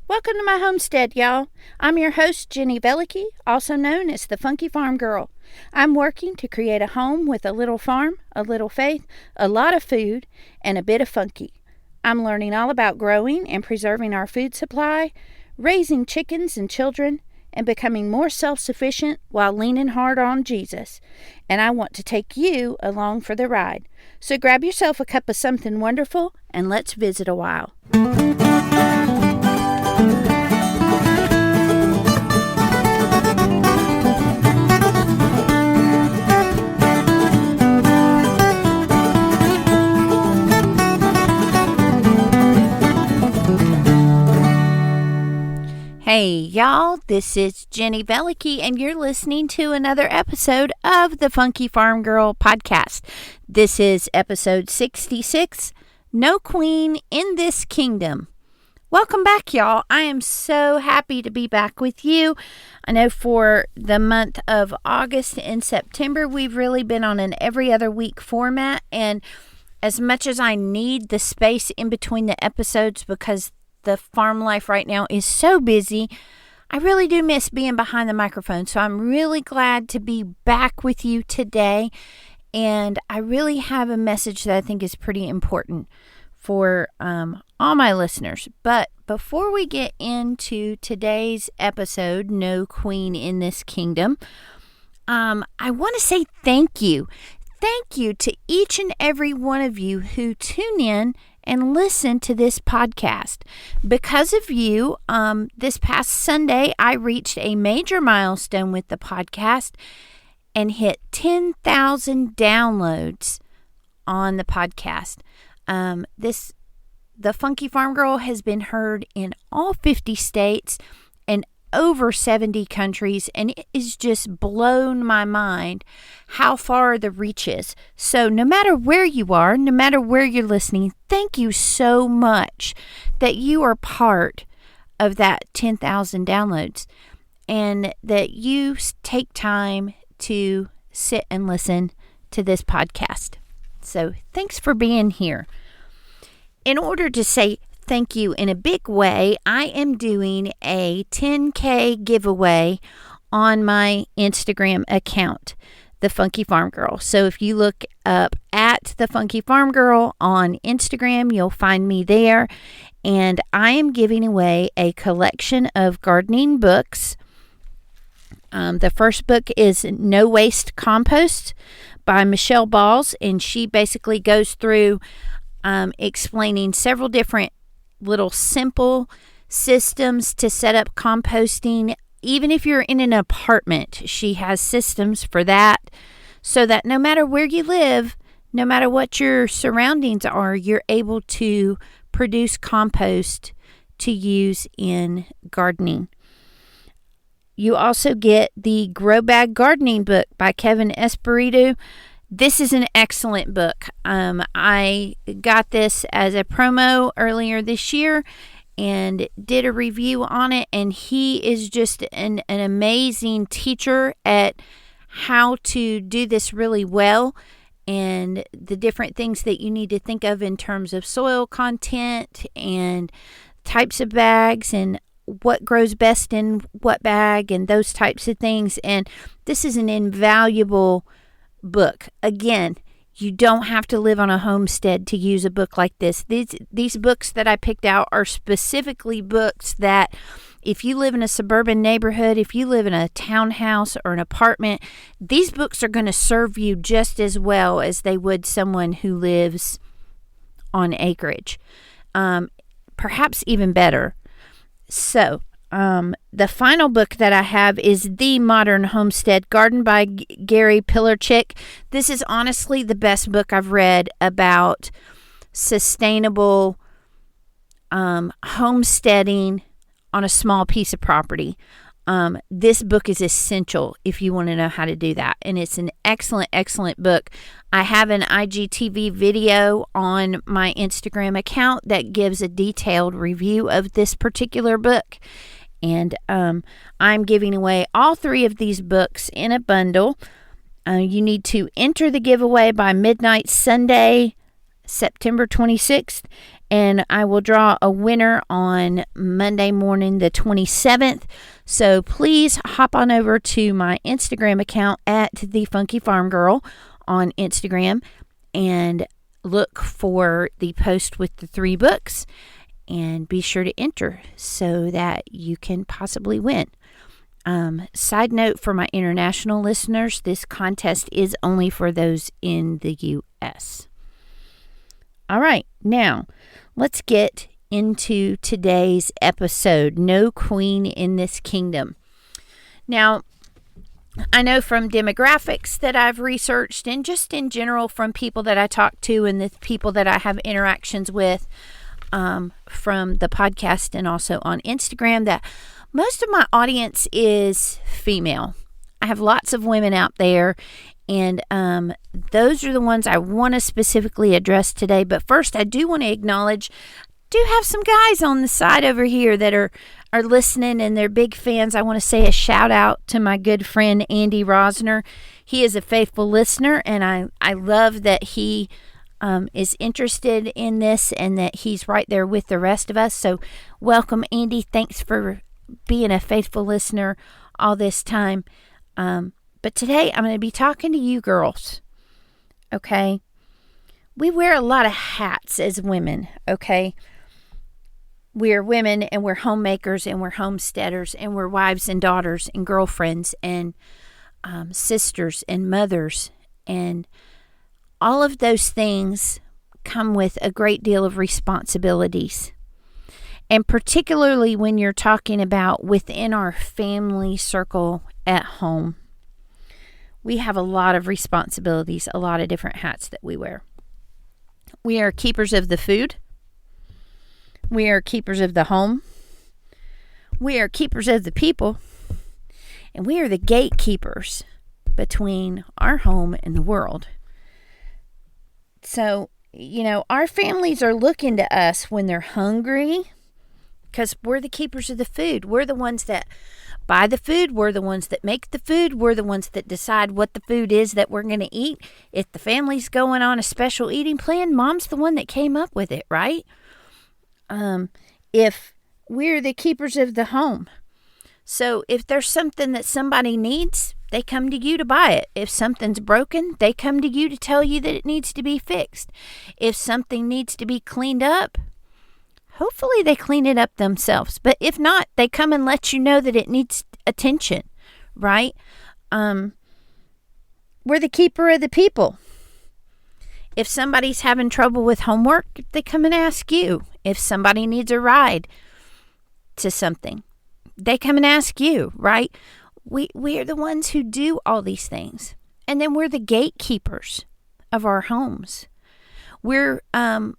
Welcome to my homestead, y'all. I'm your host, Jenny Velicky, also known as the Funky Farm Girl. I'm working to create a home with a little farm, a little faith, a lot of food, and a bit of funky. I'm learning all about growing and preserving our food supply, raising chickens and children, and becoming more self-sufficient while leaning hard on Jesus. And I want to take you along for the ride. So grab yourself a cup of something wonderful and let's visit a while. Hey y'all, this is Jenny Velicky and you're listening to another episode of the Funky Farm Girl podcast. This is episode 66, No Queen in This Kingdom. Welcome back, y'all. I am so happy to be back with you. I know for the month of August and September, we've really been on an every other week format, and as much as I need the space in between the episodes because the farm life right now is so busy, I really do miss being behind the microphone. So I'm really glad to be back with you today. And I really have a message that I think is pretty important for all my listeners. But before we get into today's episode, No Queen in This Kingdom, I want to say thank you. Thank you to each and every one of you who tune in and listen to this podcast. Because of you, this past Sunday, I reached a major milestone with the podcast and hit 10,000 downloads on the podcast. The Funky Farm Girl has been heard in all 50 states and over 70 countries, and it has just blown my mind how far the reach is. So no matter where you are, no matter where you're listening, thank you so much that you are part of that 10,000 downloads and that you take time to sit and listen to this podcast. So thanks for being here. In order to say thank you in a big way, I am doing a 10K giveaway on my Instagram account, The Funky Farm Girl. So if you look up at The Funky Farm Girl on Instagram, you'll find me there. And I am giving away a collection of gardening books. The first book is No Waste Compost by Michelle Balls, and she basically goes through explaining several different little simple systems to set up composting. Even if you're in an apartment, she has systems for that, so that no matter where you live, no matter what your surroundings are, you're able to produce compost to use in gardening. You also get the Grow Bag Gardening book by Kevin Espiritu. This is an excellent book. I got this as a promo earlier this year and did a review on it, and he is just an amazing teacher at how to do this really well and the different things that you need to think of in terms of soil content and types of bags and what grows best in what bag and those types of things. And this is an invaluable book. Again, you don't have to live on a homestead to use a book like this. These books that I picked out are specifically books that if you live in a suburban neighborhood, if you live in a townhouse or an apartment, these books are going to serve you just as well as they would someone who lives on acreage. Perhaps even better. So, the final book that I have is The Modern Homestead Garden by Gary Pillarchick. This is honestly the best book I've read about sustainable homesteading on a small piece of property. This book is essential if you want to know how to do that. And it's an excellent, excellent book. I have an IGTV video on my Instagram account that gives a detailed review of this particular book. And I'm giving away all 3 of these books in a bundle. You need to enter the giveaway by midnight Sunday, September 26th. And I will draw a winner on Monday morning, the 27th. So please hop on over to my Instagram account at The Funky Farm Girl on Instagram and look for the post with the 3 books and be sure to enter so that you can possibly win. Side note for my international listeners, this contest is only for those in the U.S. All right, now let's get into today's episode, No Queen in This Kingdom. Now, I know from demographics that I've researched and just in general from people that I talk to and the people that I have interactions with from the podcast and also on Instagram, that most of my audience is female. I have lots of women out there, and those are the ones I want to specifically address today. But first, I do want to acknowledge, do have some guys on the side over here that are listening and they're big fans. I want to say a shout out to my good friend Andy Rosner. He is a faithful listener, and I love that he is interested in this and that he's right there with the rest of us. So welcome, Andy. Thanks for being a faithful listener all this time. But today I'm going to be talking to you girls. Okay? We wear a lot of hats as women. Okay? We're women and we're homemakers and we're homesteaders and we're wives and daughters and girlfriends and sisters and mothers, and all of those things come with a great deal of responsibilities. And particularly when you're talking about within our family circle at home, we have a lot of responsibilities, a lot of different hats that we wear. We are keepers of the food. We are keepers of the home. We are keepers of the people. And we are the gatekeepers between our home and the world. So, our families are looking to us when they're hungry, because we're the keepers of the food. We're the ones that buy the food. We're the ones that make the food. We're the ones that decide what the food is that we're going to eat. If the family's going on a special eating plan, Mom's the one that came up with it, right? If we're the keepers of the home. So if there's something that somebody needs, they come to you to buy it. If something's broken, they come to you to tell you that it needs to be fixed. If something needs to be cleaned up, hopefully they clean it up themselves. But if not, they come and let you know that it needs attention, right? We're the keeper of the people. If somebody's having trouble with homework, they come and ask you. If somebody needs a ride to something, they come and ask you, right? We are the ones who do all these things. And then we're the gatekeepers of our homes. We're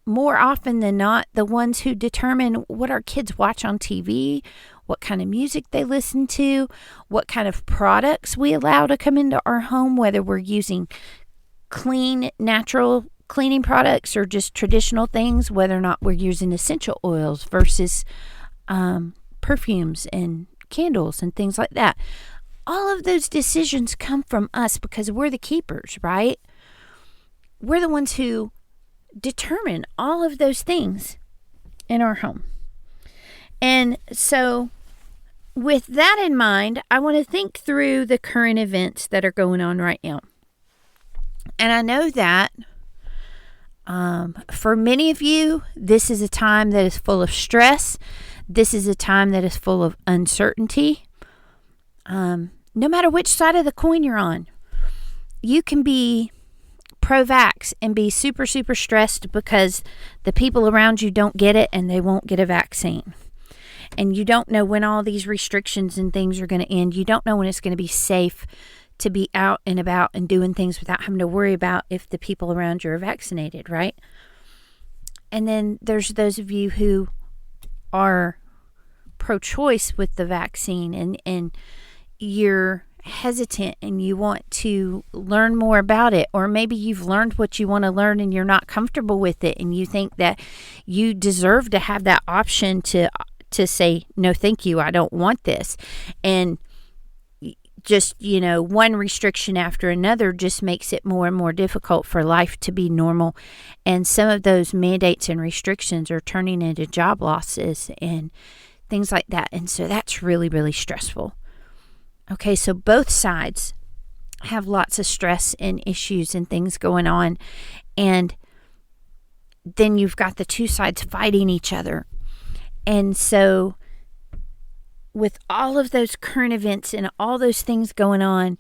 more often than not the ones who determine what our kids watch on TV, what kind of music they listen to, what kind of products we allow to come into our home, whether we're using clean, natural cleaning products or just traditional things, whether or not we're using essential oils versus perfumes and candles and things like that. All of those decisions come from us because we're the keepers, right? We're the ones who determine all of those things in our home. And so with that in mind, I want to think through the current events that are going on right now. And I know that for many of you, this is a time that is full of stress. This is a time that is full of uncertainty. No matter which side of the coin you're on, you can be pro-vax and be super, super stressed because the people around you don't get it and they won't get a vaccine. And you don't know when all these restrictions and things are going to end. You don't know when it's going to be safe to be out and about and doing things without having to worry about if the people around you are vaccinated, right? And then there's those of you who are pro-choice with the vaccine and you're hesitant and you want to learn more about it, or maybe you've learned what you want to learn and you're not comfortable with it and you think that you deserve to have that option to say, no, thank you, I don't want this. And just, one restriction after another just makes it more and more difficult for life to be normal. And some of those mandates and restrictions are turning into job losses and things like that. And so that's really, really stressful. Okay, so both sides have lots of stress and issues and things going on. And then you've got the two sides fighting each other. And so with all of those current events and all those things going on,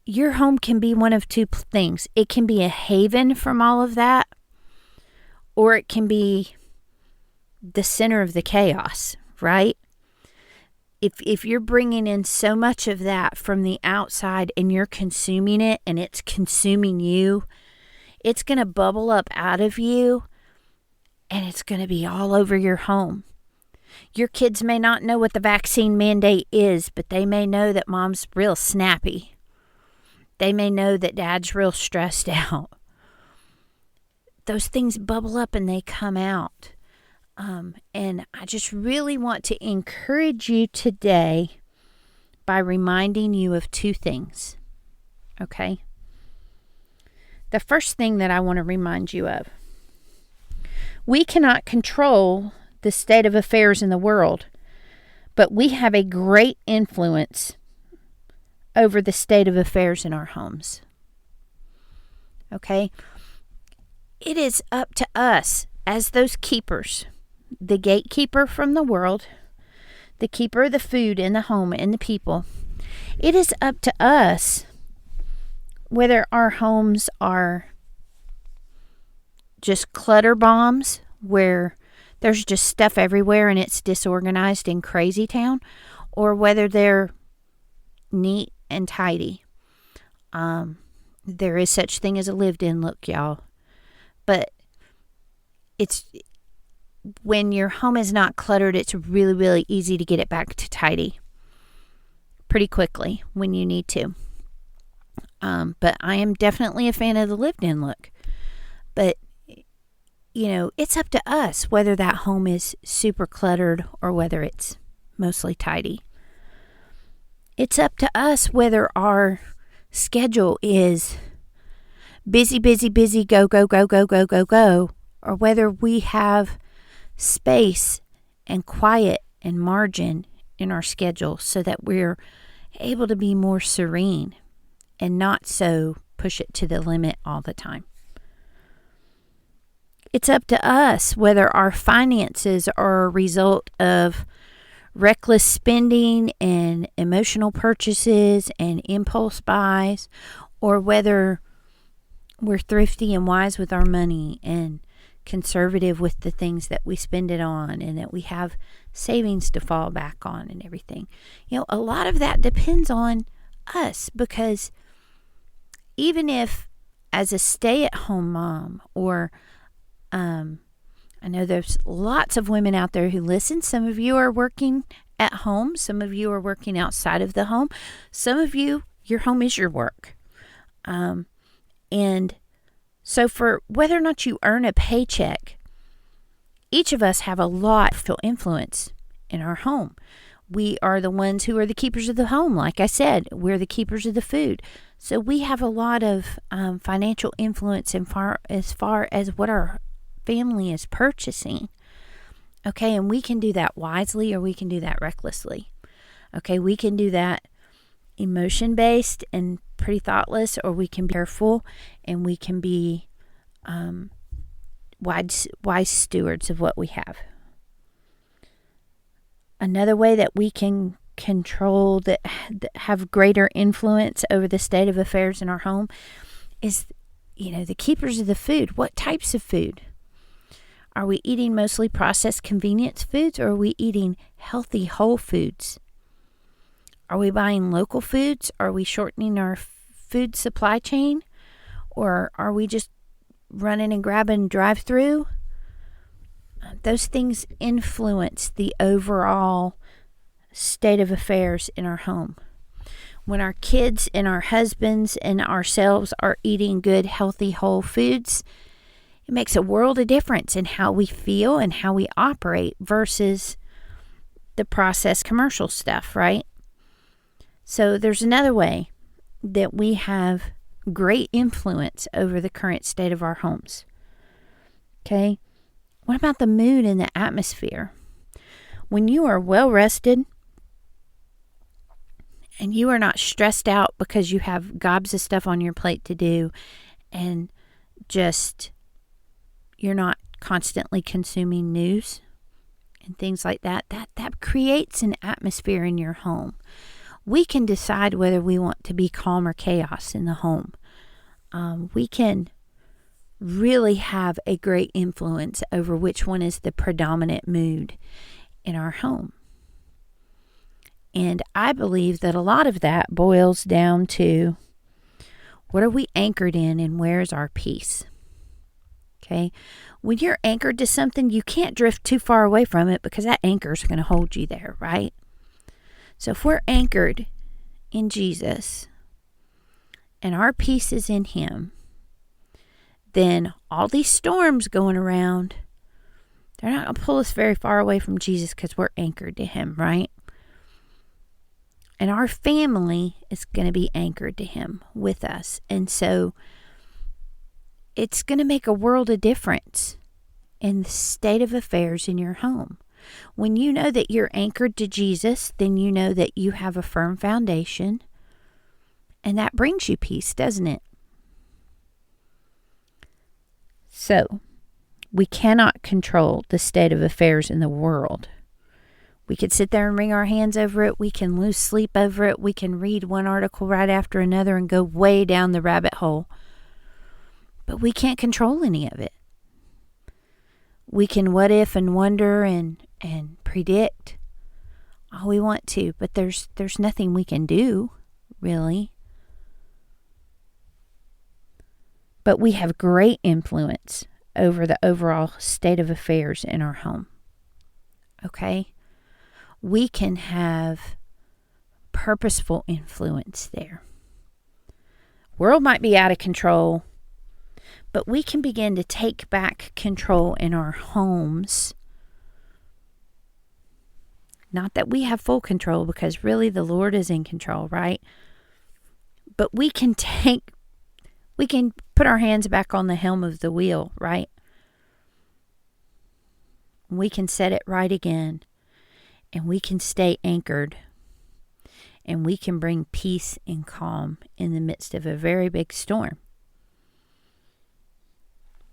your home can be one of two things. It can be a haven from all of that, or it can be the center of the chaos, right? If you're bringing in so much of that from the outside and you're consuming it and it's consuming you, it's going to bubble up out of you and it's going to be all over your home. Your kids may not know what the vaccine mandate is, but they may know that mom's real snappy. They may know that dad's real stressed out. Those things bubble up and they come out. And I just really want to encourage you today by reminding you of two things. Okay? The first thing that I want to remind you of: we cannot control the state of affairs in the world, but we have a great influence over the state of affairs in our homes. Okay? It is up to us as those keepers, the gatekeeper from the world, the keeper of the food in the home and the people. It is up to us whether our homes are just clutter bombs where there's just stuff everywhere and it's disorganized in crazy town, or whether they're neat and tidy. There is such thing as a lived-in look, y'all. But it's when your home is not cluttered, it's really, really easy to get it back to tidy pretty quickly when you need to. But I am definitely a fan of the lived-in look. But, it's up to us whether that home is super cluttered or whether it's mostly tidy. It's up to us whether our schedule is busy, busy, busy, go, go, go, go, go, go, go, or whether we have space and quiet and margin in our schedule so that we're able to be more serene and not so push it to the limit all the time. It's up to us whether our finances are a result of reckless spending and emotional purchases and impulse buys, or whether we're thrifty and wise with our money and conservative with the things that we spend it on, and that we have savings to fall back on and everything. A lot of that depends on us, because even if as a stay-at-home mom, or I know there's lots of women out there who listen. Some of you are working at home. Some of you are working outside of the home. Some of you, your home is your work. And so for whether or not you earn a paycheck, each of us have a lot of influence in our home. We are the ones who are the keepers of the home. Like I said, we're the keepers of the food. So we have a lot of financial influence as far as what our family is purchasing. Okay, and we can do that wisely or we can do that recklessly. Okay, we can do that emotion-based and pretty thoughtless, or we can be careful and we can be wise stewards of what we have. Another way that we can control, that have greater influence over the state of affairs in our home, is, the keepers of the food. What types of food? Are we eating mostly processed convenience foods, or are we eating healthy whole foods? Are we buying local foods? Are we shortening our food supply chain? Or are we just running and grabbing drive-through? Those things influence the overall state of affairs in our home. When our kids and our husbands and ourselves are eating good, healthy, whole foods, it makes a world of difference in how we feel and how we operate versus the processed commercial stuff, right? So there's another way that we have great influence over the current state of our homes. Okay? What about the mood and the atmosphere? When you are well rested and you are not stressed out because you have gobs of stuff on your plate to do, and just you're not constantly consuming news and things like that, that creates an atmosphere in your home. We can decide whether we want to be calm or chaos in the home. We can really have a great influence over which one is the predominant mood in our home. And I believe that a lot of that boils down to, what are we anchored in and where's our peace? Okay? When you're anchored to something, you can't drift too far away from it because that anchor is going to hold you there, right? So if we're anchored in Jesus and our peace is in Him, then all these storms going around, they're not going to pull us very far away from Jesus because we're anchored to Him, right? And our family is going to be anchored to Him with us. And so it's going to make a world of difference in the state of affairs in your home. When you know that you're anchored to Jesus, then you know that you have a firm foundation. And that brings you peace, doesn't it? So, we cannot control the state of affairs in the world. We could sit there and wring our hands over it. We can lose sleep over it. We can read one article right after another and go way down the rabbit hole. But we can't control any of it. We can what if and wonder and predict all we want to, but there's nothing we can do, really. But we have great influence over the overall state of affairs in our home. Okay? We can have purposeful influence there. World might be out of control, but we can begin to take back control in our homes. Not that we have full control, because really the Lord is in control, right? But we can put our hands back on the helm of the wheel, right? We can set it right again. And we can stay anchored. And we can bring peace and calm in the midst of a very big storm.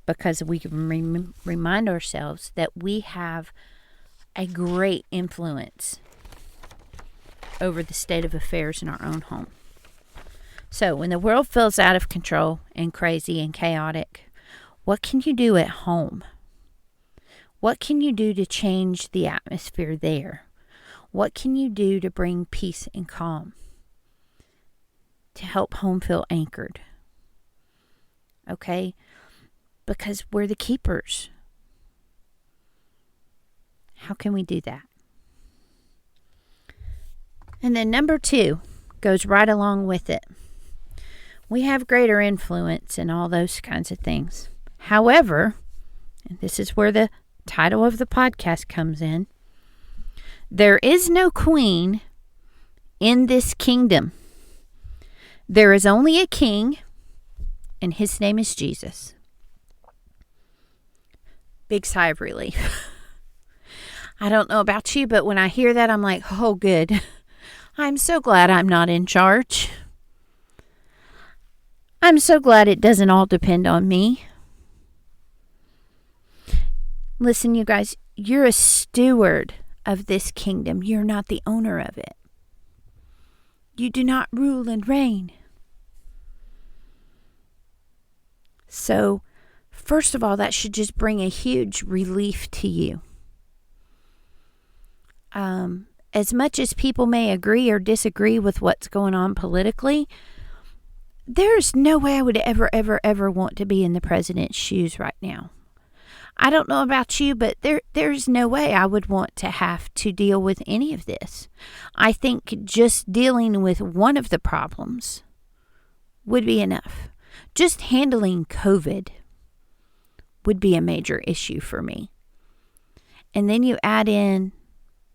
Because we can remind ourselves that we have a great influence over the state of affairs in our own home. So when the world feels out of control and crazy and chaotic, what can you do at home? What can you do to change the atmosphere there? What can you do to bring peace and calm? To help home feel anchored? Okay? Because we're the keepers. How can we do that? And then number 2 goes right along with it. We have greater influence and all those kinds of things. However, and this is where the title of the podcast comes in, there is no queen in this kingdom. There is only a king, and his name is Jesus. Big sigh of relief. I don't know about you, but when I hear that, I'm like, oh, good. I'm so glad I'm not in charge. I'm so glad it doesn't all depend on me. Listen, you guys, you're a steward of this kingdom. You're not the owner of it. You do not rule and reign. So, first of all, that should just bring a huge relief to you. As much as people may agree or disagree with what's going on politically, there's no way I would ever want to be in the president's shoes right now. I don't know about you, but there's no way I would want to have to deal with any of this. I think just dealing with one of the problems would be enough. Just handling COVID would be a major issue for me. And then you add in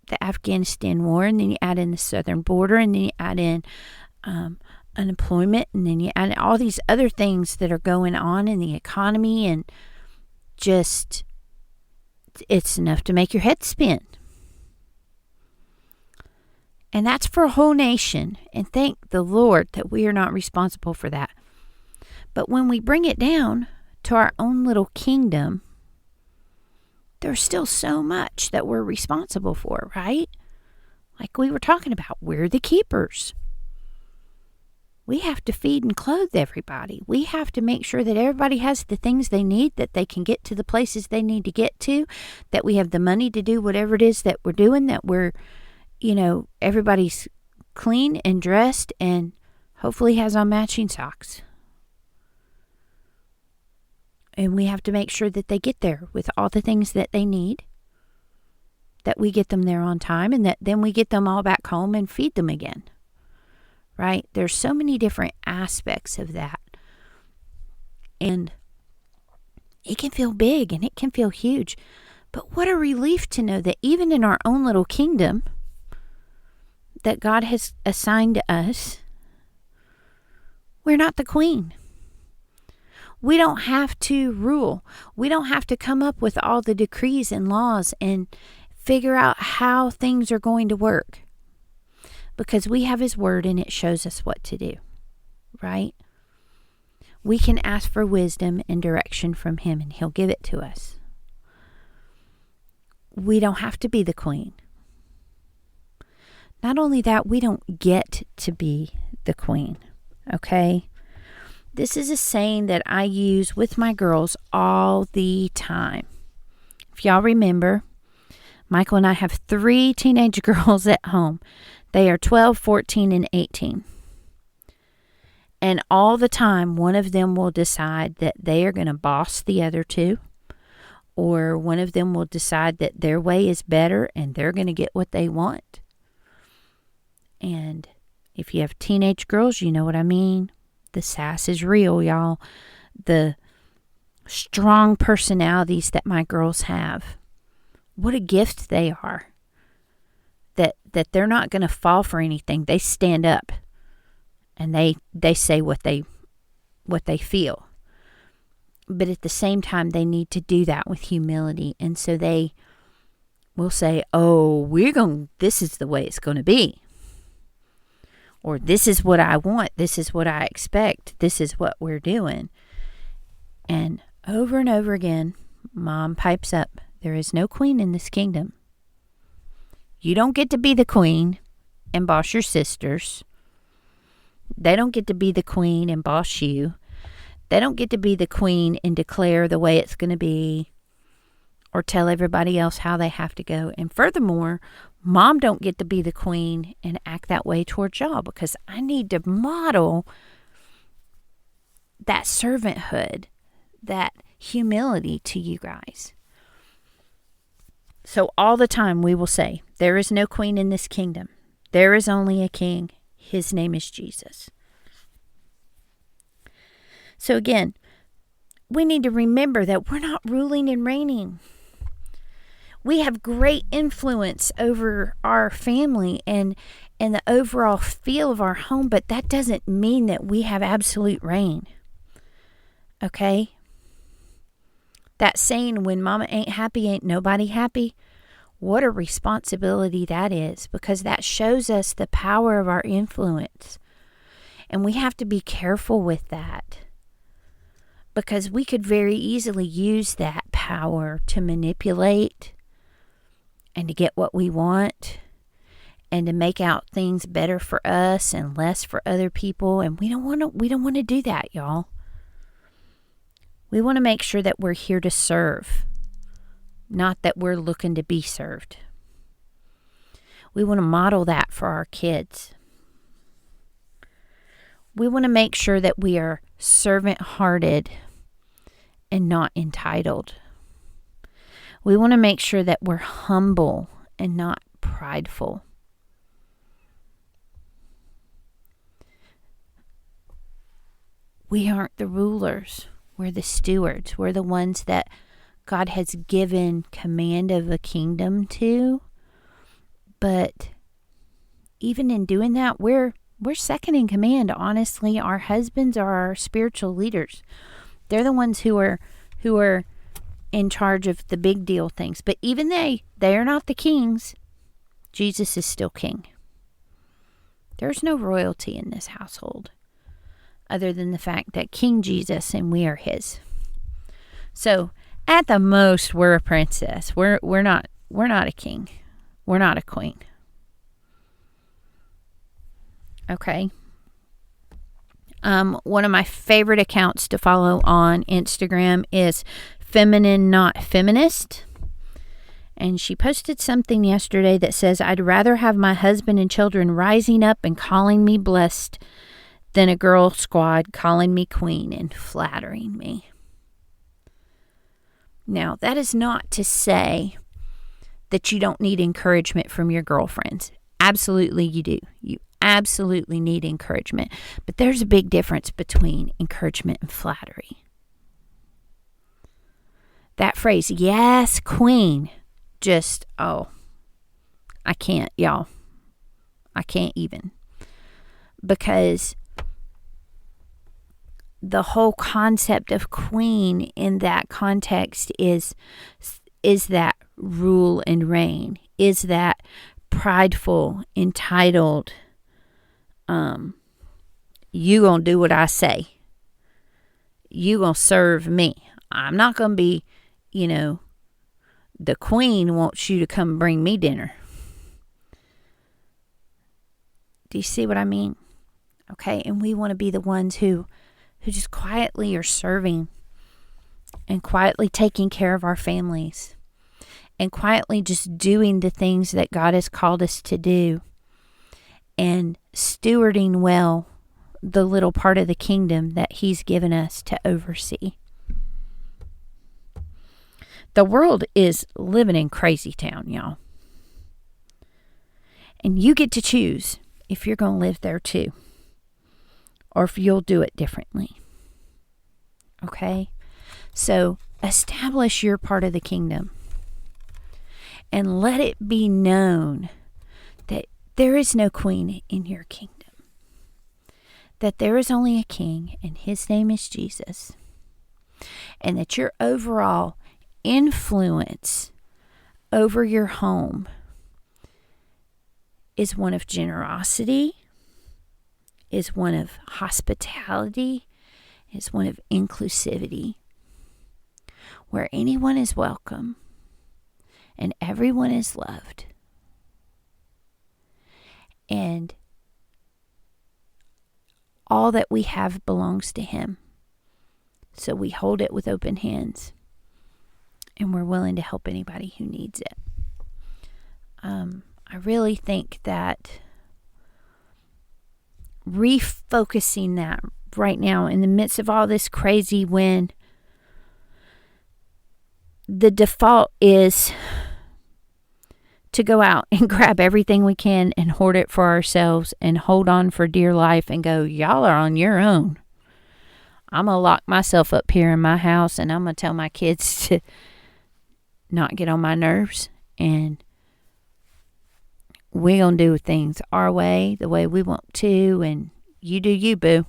the Afghanistan war, and then you add in the southern border, and then you add in unemployment, and then you add all these other things that are going on in the economy, and just, it's enough to make your head spin. And that's for a whole nation. And thank the Lord that we are not responsible for that. But when we bring it down to our own little kingdom, there's still so much that we're responsible for, right? Like we were talking about, we're the keepers. We have to feed and clothe everybody. We have to make sure that everybody has the things they need, that they can get to the places they need to get to, that we have the money to do whatever it is that we're doing, that we're, everybody's clean and dressed and hopefully has on matching socks. And we have to make sure that they get there with all the things that they need, that we get them there on time, and that then we get them all back home and feed them again. Right? There's so many different aspects of that. And it can feel big and it can feel huge. But what a relief to know that even in our own little kingdom that God has assigned to us, we're not the queen. We don't have to rule. We don't have to come up with all the decrees and laws and figure out how things are going to work. Because we have His Word and it shows us what to do, right? We can ask for wisdom and direction from Him and He'll give it to us. We don't have to be the queen. Not only that, we don't get to be the queen, okay? This is a saying that I use with my girls all the time. If y'all remember, Michael and I have 3 teenage girls at home. They are 12, 14, and 18. And all the time, one of them will decide that they are going to boss the other 2. Or one of them will decide that their way is better and they're going to get what they want. And if you have teenage girls, you know what I mean. The sass is real, y'all. The strong personalities that my girls have. What a gift they are. That they're not going to fall for anything. They stand up and they say what they feel. But at the same time, they need to do that with humility. And so they will say, oh, this is the way it's going to be. Or this is what I want. This is what I expect. This is what we're doing. And over again, Mom pipes up, there is no queen in this kingdom. You don't get to be the queen and boss your sisters. They don't get to be the queen and boss you. They don't get to be the queen and declare the way it's going to be or tell everybody else how they have to go. And furthermore, Mom don't get to be the queen and act that way towards y'all, because I need to model that servanthood, that humility to you guys. So all the time we will say, there is no queen in this kingdom. There is only a king. His name is Jesus. So again, we need to remember that we're not ruling and reigning. We have great influence over our family and the overall feel of our home, but that doesn't mean that we have absolute reign. Okay? That saying, when mama ain't happy, ain't nobody happy. What a responsibility that is, because that shows us the power of our influence. And we have to be careful with that, because we could very easily use that power to manipulate and to get what we want and to make out things better for us and less for other people. And we don't want to do that, y'all. We want to make sure that we're here to serve, not that we're looking to be served. We want to model that for our kids. We want to make sure that we are servant-hearted and not entitled. We want to make sure that we're humble and not prideful. We aren't the rulers. We're the stewards. We're the ones that God has given command of a kingdom to. But even in doing that, we're second in command. Honestly, our husbands are our spiritual leaders. They're the ones who are in charge of the big deal things. But even they are not the kings. Jesus is still king. There's no royalty in this household other than the fact that King Jesus and we are his. So at the most, we're a princess. We're not a king. We're not a queen. Okay. One of my favorite accounts to follow on Instagram is Feminine Not Feminist. And she posted something yesterday that says, I'd rather have my husband and children rising up and calling me blessed than a girl squad calling me queen and flattering me. Now, that is not to say that you don't need encouragement from your girlfriends. Absolutely you do. You absolutely need encouragement. But there's a big difference between encouragement and flattery. That phrase, yes, queen, just, I can't, y'all. I can't even. Because the whole concept of queen in that context is that rule and reign, is that prideful, entitled, you gonna do what I say. You gonna serve me. I'm not gonna be, the queen wants you to come bring me dinner. Do you see what I mean? Okay, and we want to be the ones who just quietly are serving and quietly taking care of our families and quietly just doing the things that God has called us to do and stewarding well the little part of the kingdom that He's given us to oversee. The world is living in crazy town, y'all. And you get to choose if you're going to live there too, or if you'll do it differently. Okay? So establish your part of the kingdom and let it be known that there is no queen in your kingdom, that there is only a king and his name is Jesus, and that your overall influence over your home is one of generosity, is one of hospitality, is one of inclusivity, where anyone is welcome and everyone is loved. And all that we have belongs to Him. So we hold it with open hands. And we're willing to help anybody who needs it. I really think that refocusing that right now in the midst of all this crazy, when the default is to go out and grab everything we can and hoard it for ourselves and hold on for dear life and go, y'all are on your own. I'm going to lock myself up here in my house and I'm going to tell my kids to not get on my nerves, and we're going to do things our way, the way we want to, and you do you, boo.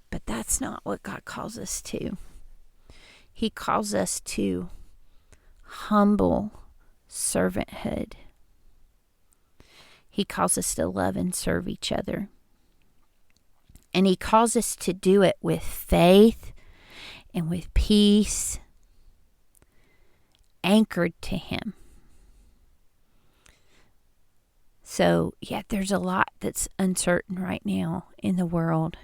But that's not what God calls us to. He calls us to humble servanthood. He calls us to love and serve each other. And He calls us to do it with faith and with peace, anchored to Him. So, there's a lot that's uncertain right now in the world,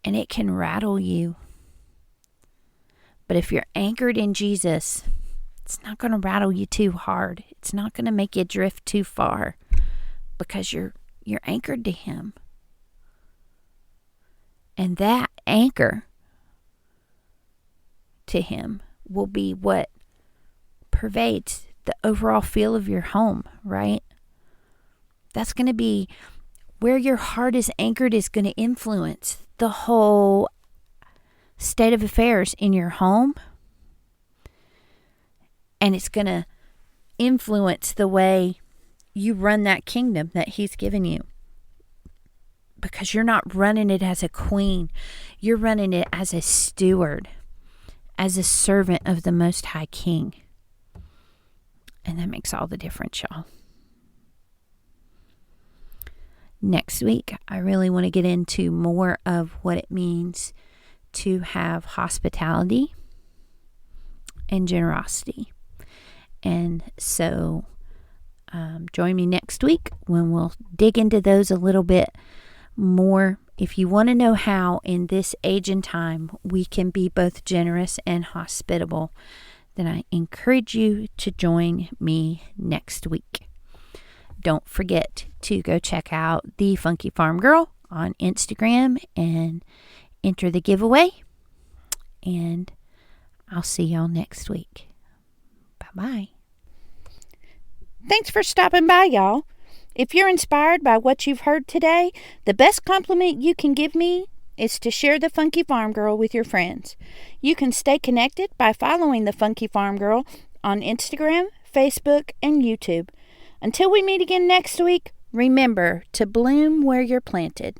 and it can rattle you. But if you're anchored in Jesus, it's not going to rattle you too hard. It's not going to make you drift too far, because you're anchored to Him. And that anchor to Him will be what pervades the overall feel of your home, right? That's going to be where your heart is anchored, is going to influence the whole state of affairs in your home. And it's going to influence the way you run that kingdom that He's given you. Because you're not running it as a queen. You're running it as a steward, as a servant of the Most High King. And that makes all the difference, y'all. Next week, I really want to get into more of what it means to have hospitality and generosity. And so join me next week when we'll dig into those a little bit more. If you want to know how in this age and time we can be both generous and hospitable, then I encourage you to join me next week. Don't forget to go check out The Funky Farm Girl on Instagram and enter the giveaway. And I'll see y'all next week. Bye-bye. Thanks for stopping by, y'all. If you're inspired by what you've heard today, the best compliment you can give me is to share The Funky Farm Girl with your friends. You can stay connected by following The Funky Farm Girl on Instagram, Facebook, and YouTube. Until we meet again next week, remember to bloom where you're planted.